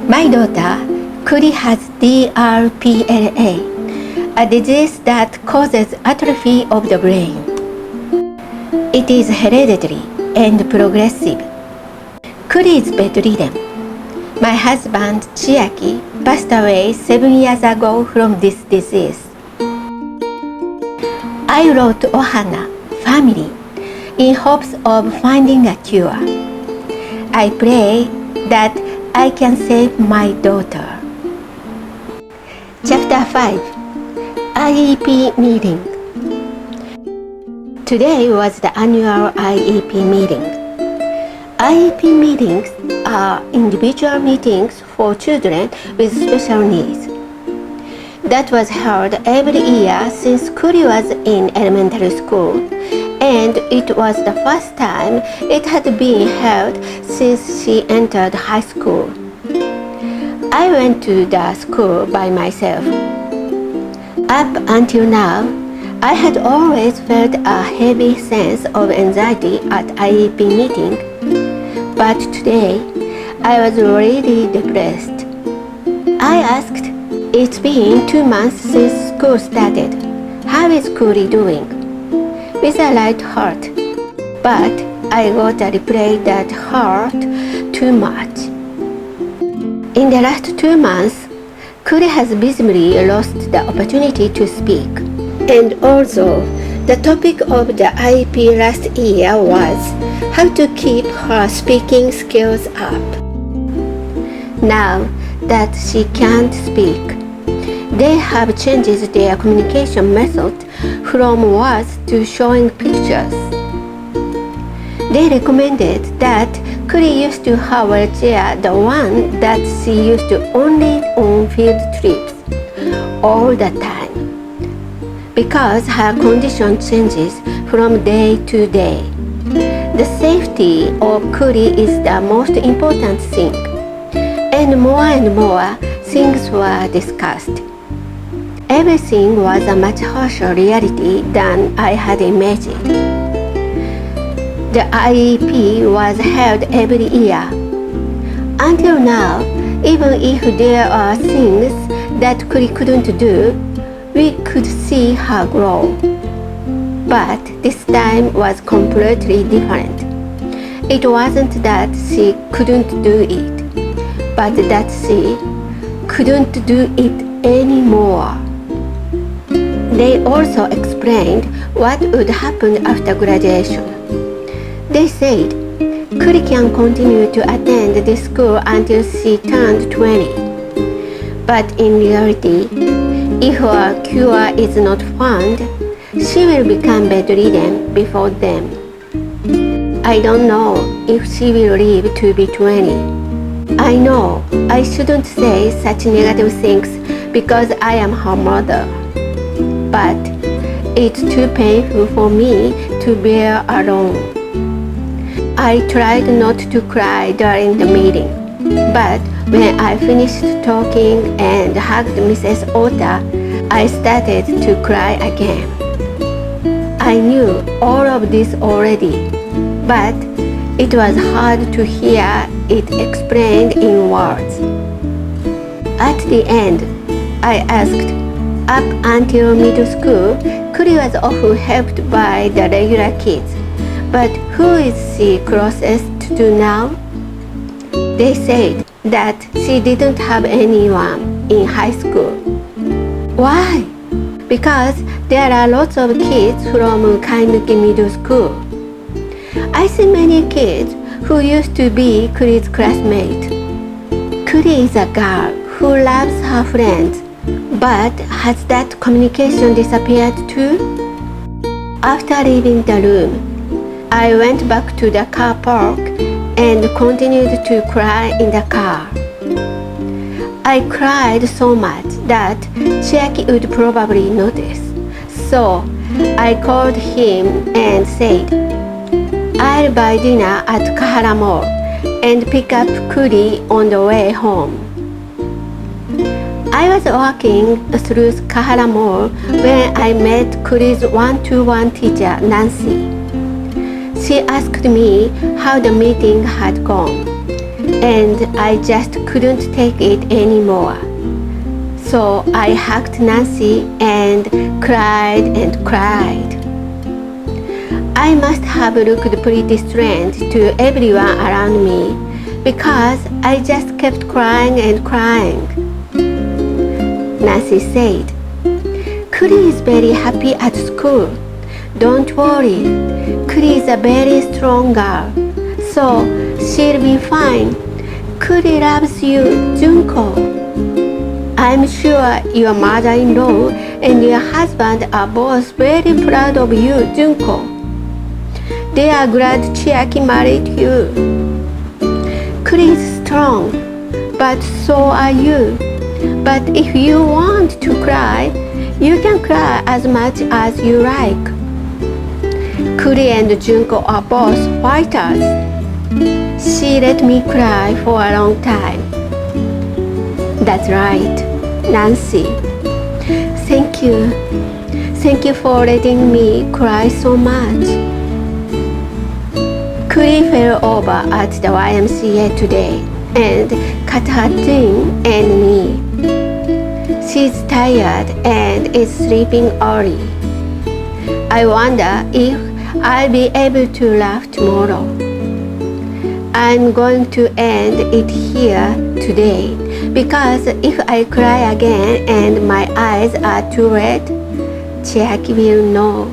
My daughter, Kuri, has DRPLA, a disease that causes atrophy of the brain. It is hereditary and progressive. Kuri is bedridden. My husband, Chiaki, passed away 7 years ago from this disease. I wrote OHANA Family in hopes of finding a cure. I pray that I can save my daughter. Chapter 5, IEP Meeting. Today was the annual IEP meeting. IEP meetings are individual meetings for children with special needs. That was held every year since Kuri was in elementary school, and it was the first time it had been held since she entered high school. I went to the school by myself. Up until now, I had always felt a heavy sense of anxiety at IEP meeting, but today I was really depressed. I asked, "It's been 2 months since school started. How is Kuri doing?" With a light heart, but I got a reply that hurt too much. In the last 2 months, Kuri has visibly lost the opportunity to speak. And also, the topic of the IEP last year was how to keep her speaking skills up. Now that she can't speak, they have changed their communication method from words to showing pictures. They recommended that Kuri used to have a chair, the one that she used to only on field trips all the time, because her condition changes from day to day. The safety of Kuri is the most important thing, and more things were discussed. Everything was a much harsher reality than I had imagined. The IEP was held every year. Until now, even if there are things that Kuri couldn't do, we could see her grow. But this time was completely different. It wasn't that she couldn't do it, but that she couldn't do it anymore. They also explained what would happen after graduation. They said Kuri can continue to attend this school until she turned 20. But in reality, if a cure is not found, she will become bedridden before then. I don't know if she will live to be 20. I know I shouldn't say such negative things because I am her mother. But it's too painful for me to bear alone. I tried not to cry during the meeting, but when I finished talking and hugged Mrs. Ota, I started to cry again. I knew all of this already, but it was hard to hear it explained in words. At the end, I asked, up until middle school, Kuri was often helped by the regular kids, but who is she closest to now? They said that she didn't have anyone in high school. Why? Because there are lots of kids from Kaimuki Middle School. I see many kids who used to be Kuri's classmates. Kuri is a girl who loves her friends, but has that communication disappeared too? After leaving the room, I went back to the car park and continued to cry in the car. I cried so much that Chiaki would probably notice. So I called him and said, "I'll buy dinner at Kahara Mall and pick up Kuri on the way home." I was walking through Kahara Mall when I met Kuri's one-to-one teacher, Nancy. She asked me how the meeting had gone. and I just couldn't take it anymore. So I hugged Nancy and cried and cried. I must have looked pretty strange to everyone around me because I just kept crying and crying. Nancy said, "Kuri is very happy at school. Don't worry. Kuri is a very strong girl, so she'll be fine. Kuri loves you, Junko. I'm sure your mother-in-law and your husband are both very proud of you, Junko. They are glad Chiaki married you. Kuri is strong, but so are you. But if you want to cry, you can cry as much as you like. Kuri and Junko are both fighters." She let me cry for a long time. "That's right, Nancy. Thank you. Thank you for letting me cry so much." Kuri fell over at the YMCA today and cut her chin and knee. She's tired and is sleeping early. I wonder if I'll be able to laugh tomorrow. I'm going to end it here today because if I cry again and my eyes are too red, Chiaki will know.